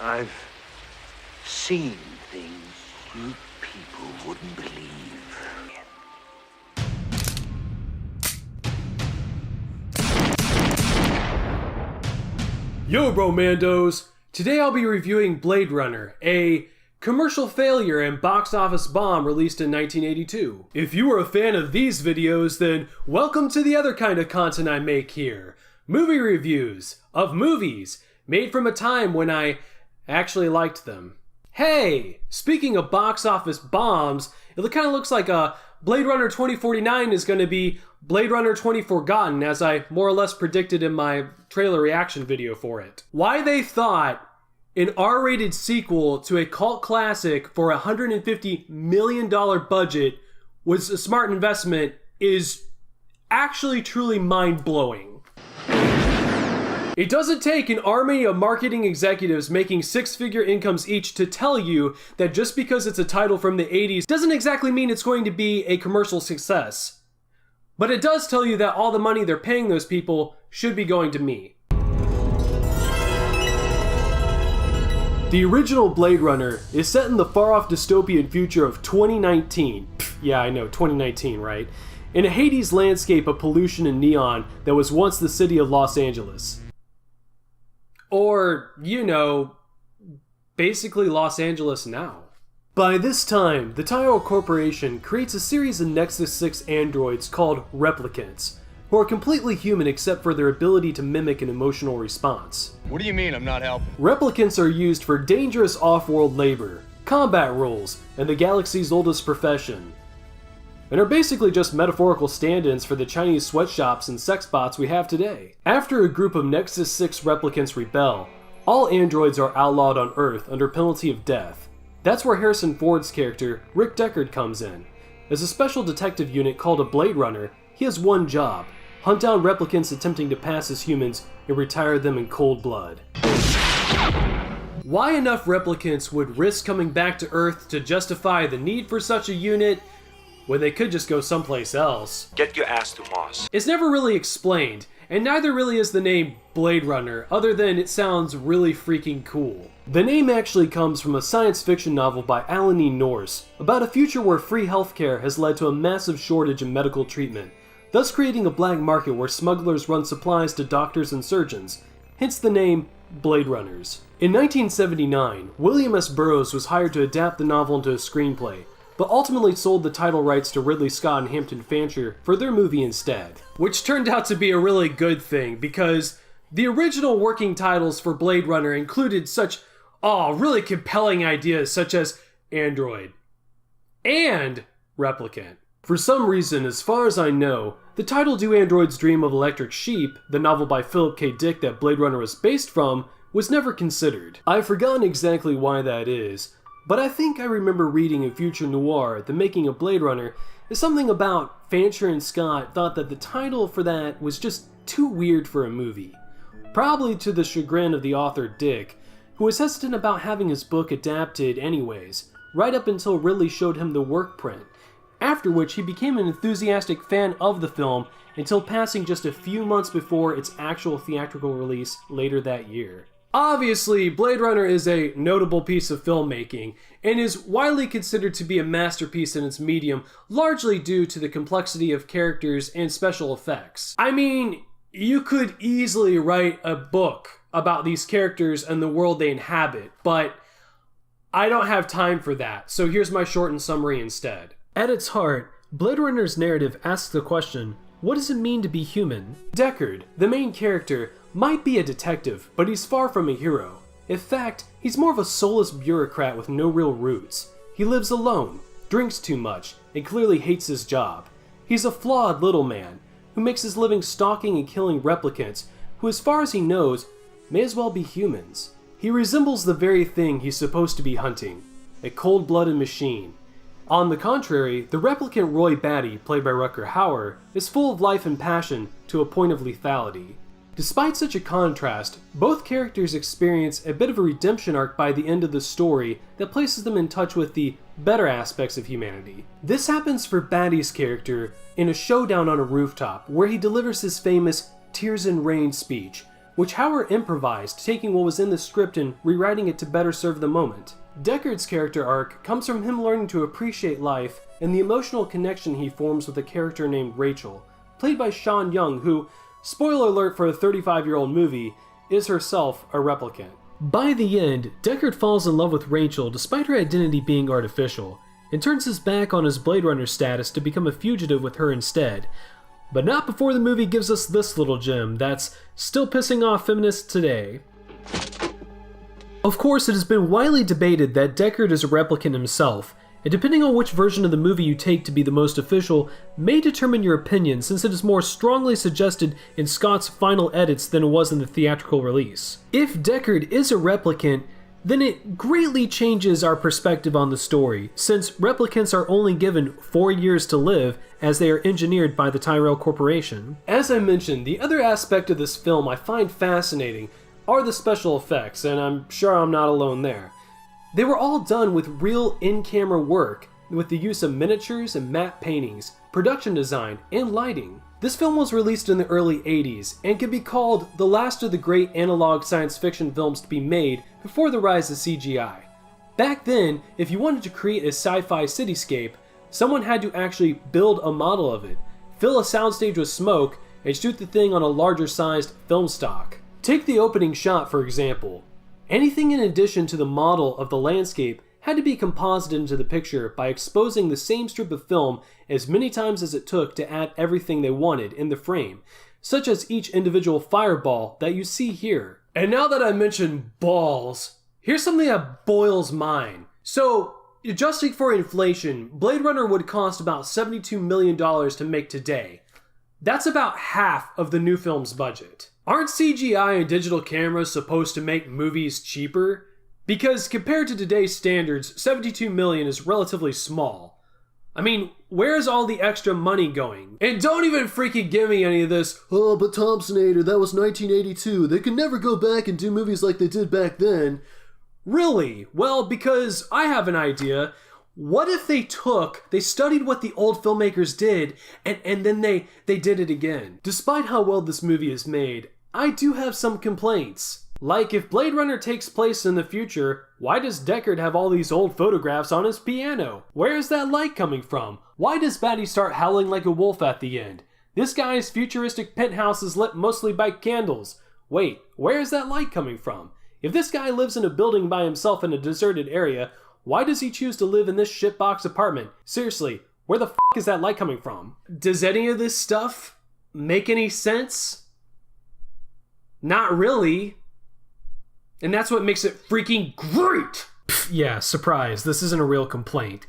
I've seen things you people wouldn't believe. Yo, Bromandos! Today I'll be reviewing Blade Runner, a commercial failure and box office bomb released in 1982. If you are a fan of these videos, then welcome to the other kind of content I make here. Movie reviews of movies made from a time when I actually liked them. Hey! Speaking of box office bombs, it kind of looks like Blade Runner 2049 is going to be Blade Runner 20forgotten, as I more or less predicted in my trailer reaction video for it. Why they thought an R-rated sequel to a cult classic for a $150 million budget was a smart investment is actually truly mind-blowing. It doesn't take an army of marketing executives making six-figure incomes each to tell you that just because it's a title from the 80s doesn't exactly mean it's going to be a commercial success. But it does tell you that all the money they're paying those people should be going to me. The original Blade Runner is set in the far-off dystopian future of 2019. Yeah, I know, 2019, right? In a Hades landscape of pollution and neon that was once the city of Los Angeles. Or, you know, basically Los Angeles now. By this time, the Tyrell Corporation creates a series of Nexus 6 androids called replicants, who are completely human except for their ability to mimic an emotional response. What do you mean I'm not helping? Replicants are used for dangerous off-world labor, combat roles, and the galaxy's oldest profession, and are basically just metaphorical stand-ins for the Chinese sweatshops and sex bots we have today. After a group of Nexus 6 replicants rebel, all androids are outlawed on Earth under penalty of death. That's where Harrison Ford's character, Rick Deckard, comes in. As a special detective unit called a Blade Runner, he has one job: hunt down replicants attempting to pass as humans and retire them in cold blood. Why enough replicants would risk coming back to Earth to justify the need for such a unit when they could just go someplace else? Get your ass to Mars. It's never really explained, and neither really is the name Blade Runner, other than it sounds really freaking cool. The name actually comes from a science fiction novel by Alan E. Norse about a future where free healthcare has led to a massive shortage in medical treatment, thus creating a black market where smugglers run supplies to doctors and surgeons, hence the name Blade Runners. In 1979, William S. Burroughs was hired to adapt the novel into a screenplay, but ultimately sold the title rights to Ridley Scott and Hampton Fancher for their movie instead. Which turned out to be a really good thing, because the original working titles for Blade Runner included such really compelling ideas such as Android and Replicant. For some reason, as far as I know, the title Do Androids Dream of Electric Sheep, the novel by Philip K. Dick that Blade Runner was based from, was never considered. I've forgotten exactly why that is, but I think I remember reading in Future Noir, The Making of Blade Runner, is something about Fancher and Scott thought that the title for that was just too weird for a movie. Probably to the chagrin of the author Dick, who was hesitant about having his book adapted anyways, right up until Ridley showed him the work print, after which he became an enthusiastic fan of the film until passing just a few months before its actual theatrical release later that year. Obviously, Blade Runner is a notable piece of filmmaking, and is widely considered to be a masterpiece in its medium, largely due to the complexity of characters and special effects. I mean, you could easily write a book about these characters and the world they inhabit, but I don't have time for that, so here's my shortened summary instead. At its heart, Blade Runner's narrative asks the question, what does it mean to be human? Deckard, the main character, might be a detective, but he's far from a hero. In fact, he's more of a soulless bureaucrat with no real roots. He lives alone, drinks too much, and clearly hates his job. He's a flawed little man, who makes his living stalking and killing replicants, who as far as he knows, may as well be humans. He resembles the very thing he's supposed to be hunting, a cold-blooded machine. On the contrary, the replicant Roy Batty, played by Rutger Hauer, is full of life and passion to a point of lethality. Despite such a contrast, both characters experience a bit of a redemption arc by the end of the story that places them in touch with the better aspects of humanity. This happens for Batty's character in a showdown on a rooftop where he delivers his famous Tears in Rain speech, which Hauer improvised, taking what was in the script and rewriting it to better serve the moment. Deckard's character arc comes from him learning to appreciate life and the emotional connection he forms with a character named Rachel, played by Sean Young, who, spoiler alert for a 35-year-old movie, is herself a replicant. By the end, Deckard falls in love with Rachel despite her identity being artificial, and turns his back on his Blade Runner status to become a fugitive with her instead. But not before the movie gives us this little gem that's still pissing off feminists today. Of course, it has been widely debated that Deckard is a replicant himself, and depending on which version of the movie you take to be the most official, may determine your opinion, since it is more strongly suggested in Scott's final edits than it was in the theatrical release. If Deckard is a replicant, then it greatly changes our perspective on the story, since replicants are only given 4 years to live as they are engineered by the Tyrell Corporation. As I mentioned, the other aspect of this film I find fascinating are the special effects, and I'm sure I'm not alone there. They were all done with real in-camera work, with the use of miniatures and matte paintings, production design, and lighting. This film was released in the early 80s, and can be called the last of the great analog science fiction films to be made before the rise of CGI. Back then, if you wanted to create a sci-fi cityscape, someone had to actually build a model of it, fill a soundstage with smoke, and shoot the thing on a larger sized film stock. Take the opening shot for example. Anything in addition to the model of the landscape had to be composited into the picture by exposing the same strip of film as many times as it took to add everything they wanted in the frame, such as each individual fireball that you see here. And now that I mentioned balls, here's something that boils mine. So, adjusting for inflation, Blade Runner would cost about $72 million to make today. That's about half of the new film's budget. Aren't CGI and digital cameras supposed to make movies cheaper? Because compared to today's standards, $72 million is relatively small. I mean, where's all the extra money going? And don't even freaking give me any of this, oh, but Thompsonator, that was 1982. They could never go back and do movies like they did back then. Really? Well, because I have an idea. What if they studied what the old filmmakers did, and then they did it again? Despite how well this movie is made, I do have some complaints. Like, if Blade Runner takes place in the future, why does Deckard have all these old photographs on his piano? Where is that light coming from? Why does Batty start howling like a wolf at the end? This guy's futuristic penthouse is lit mostly by candles. Wait, where is that light coming from? If this guy lives in a building by himself in a deserted area, why does he choose to live in this shitbox apartment? Seriously, where the f*** is that light coming from? Does any of this stuff make any sense? Not really. And that's what makes it freaking great! Yeah, surprise, this isn't a real complaint.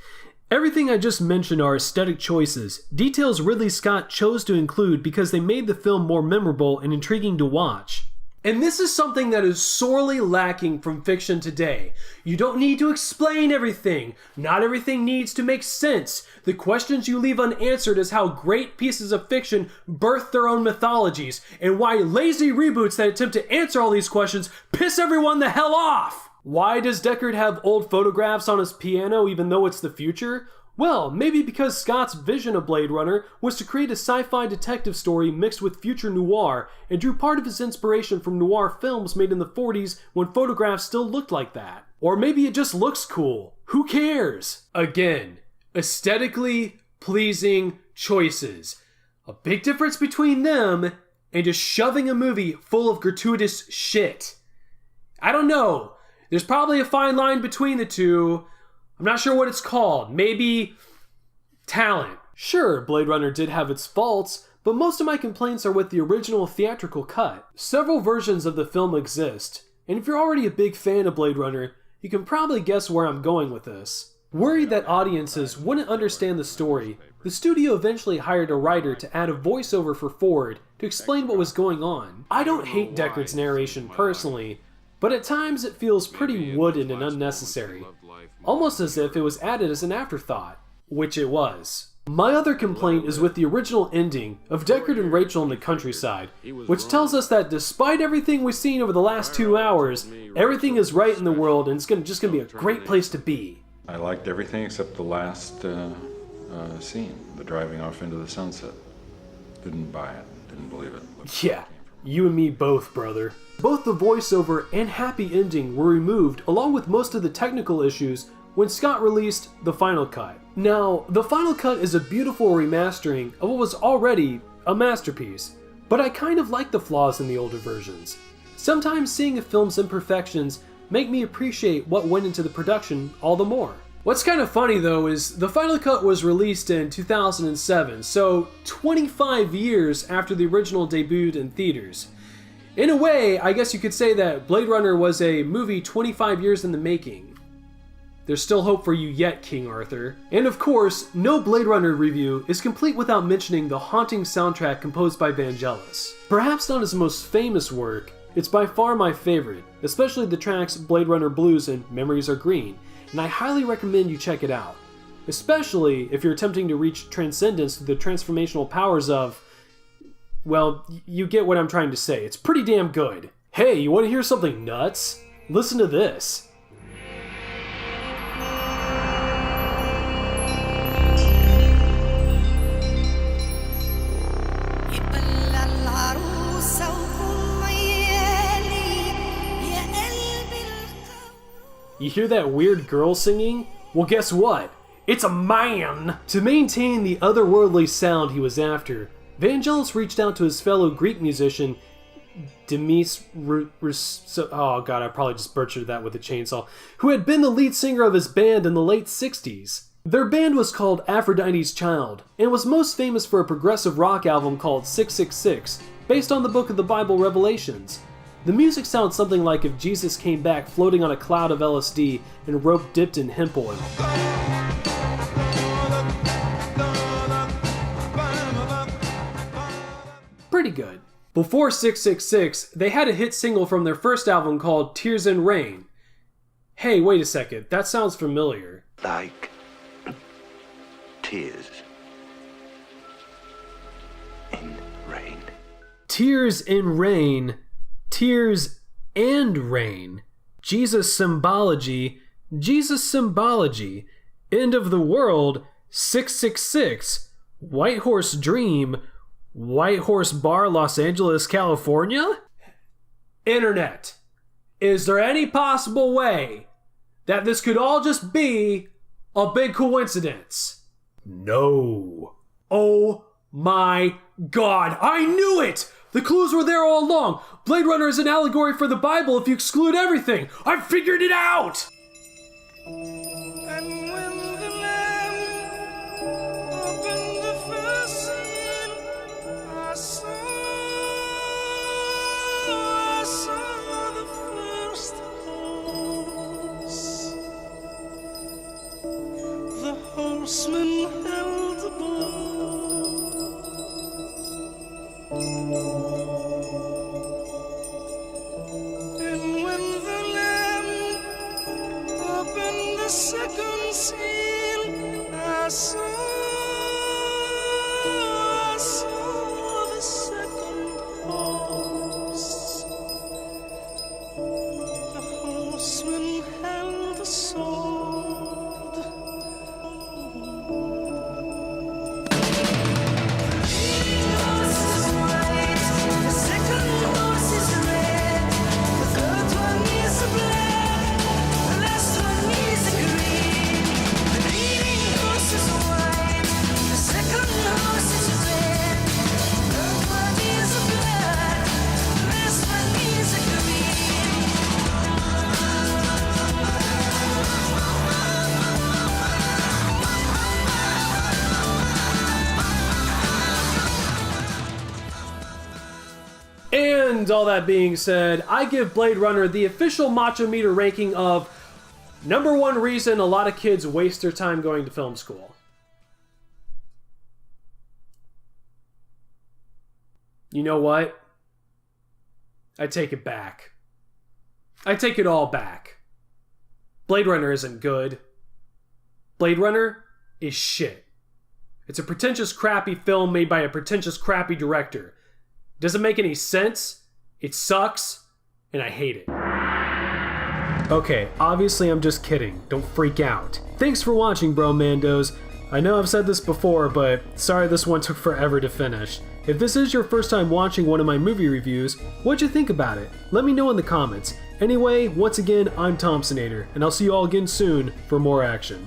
Everything I just mentioned are aesthetic choices, details Ridley Scott chose to include because they made the film more memorable and intriguing to watch. And this is something that is sorely lacking from fiction today. You don't need to explain everything. Not everything needs to make sense. The questions you leave unanswered is how great pieces of fiction birth their own mythologies, and why lazy reboots that attempt to answer all these questions piss everyone the hell off! Why does Deckard have old photographs on his piano even though it's the future? Well, maybe because Scott's vision of Blade Runner was to create a sci-fi detective story mixed with future noir, and drew part of his inspiration from noir films made in the 40s when photographs still looked like that. Or maybe it just looks cool. Who cares? Again, aesthetically pleasing choices. A big difference between them and just shoving a movie full of gratuitous shit. I don't know. There's probably a fine line between the two. I'm not sure what it's called. Maybe talent. Sure, Blade Runner did have its faults, but most of my complaints are with the original theatrical cut. Several versions of the film exist, and if you're already a big fan of Blade Runner, you can probably guess where I'm going with this. Worried that audiences wouldn't understand the story, the studio eventually hired a writer to add a voiceover for Ford to explain what was going on. I don't hate Deckard's narration personally, but at times it feels pretty wooden and unnecessary, almost as if it was added as an afterthought, which it was. My other complaint is with the original ending of Deckard and Rachel in the countryside, which tells us that despite everything we've seen over the last 2 hours, everything is right in the world and it's just gonna be a great place to be. I liked everything except the last scene, the driving off into the sunset. Didn't buy it, didn't believe it. Yeah, You and me both, brother. Both the voiceover and happy ending were removed along with most of the technical issues when Scott released the final cut. Now, the final cut is a beautiful remastering of what was already a masterpiece, but I kind of like the flaws in the older versions. Sometimes seeing a film's imperfections make me appreciate what went into the production all the more. What's kind of funny though is the final cut was released in 2007, so 25 years after the original debuted in theaters. In a way, I guess you could say that Blade Runner was a movie 25 years in the making. There's still hope for you yet, King Arthur. And of course, no Blade Runner review is complete without mentioning the haunting soundtrack composed by Vangelis. Perhaps not his most famous work, it's by far my favorite, especially the tracks Blade Runner Blues and Memories Are Green, and I highly recommend you check it out. Especially if you're attempting to reach transcendence through the transformational powers of... well, you get what I'm trying to say. It's pretty damn good. Hey, you want to hear something nuts? Listen to this. You hear that weird girl singing? Well, guess what? It's a man! To maintain the otherworldly sound he was after, Vangelis reached out to his fellow Greek musician, Demis oh god, I probably just butchered that with a chainsaw, who had been the lead singer of his band in the late 60s. Their band was called Aphrodite's Child, and was most famous for a progressive rock album called 666, based on the book of the Bible Revelations. The music sounds something like if Jesus came back floating on a cloud of LSD and rope dipped in hemp oil. Pretty good. Before 666, they had a hit single from their first album called Tears in Rain. Hey, wait a second, that sounds familiar. Like tears in rain. Tears in Rain. Tears and Rain. Jesus Symbology. Jesus Symbology. End of the World. 666. White Horse Dream. White Horse Bar, Los Angeles, California? Internet. Is there any possible way that this could all just be a big coincidence? No. Oh my god, I knew it! The clues were there all along. Blade Runner is an allegory for the Bible if you exclude everything. I figured it out! And when the Lamb opened the first seal, I saw the first horse. The horseman held the bow. And when the Lamb opened the second seal, I saw the second horse. The horseman held a sword. And all that being said, I give Blade Runner the official Macho Meter ranking of #1 reason a lot of kids waste their time going to film school. You know what? I take it back. I take it all back. Blade Runner isn't good. Blade Runner is shit. It's a pretentious, crappy film made by a pretentious, crappy director. Doesn't make any sense, it sucks, and I hate it. Okay, obviously I'm just kidding, don't freak out. Thanks for watching, Bro Mandos. I know I've said this before, but sorry this one took forever to finish. If this is your first time watching one of my movie reviews, what'd you think about it? Let me know in the comments. Anyway, once again, I'm THOMPSONATOR, and I'll see you all again soon for more action.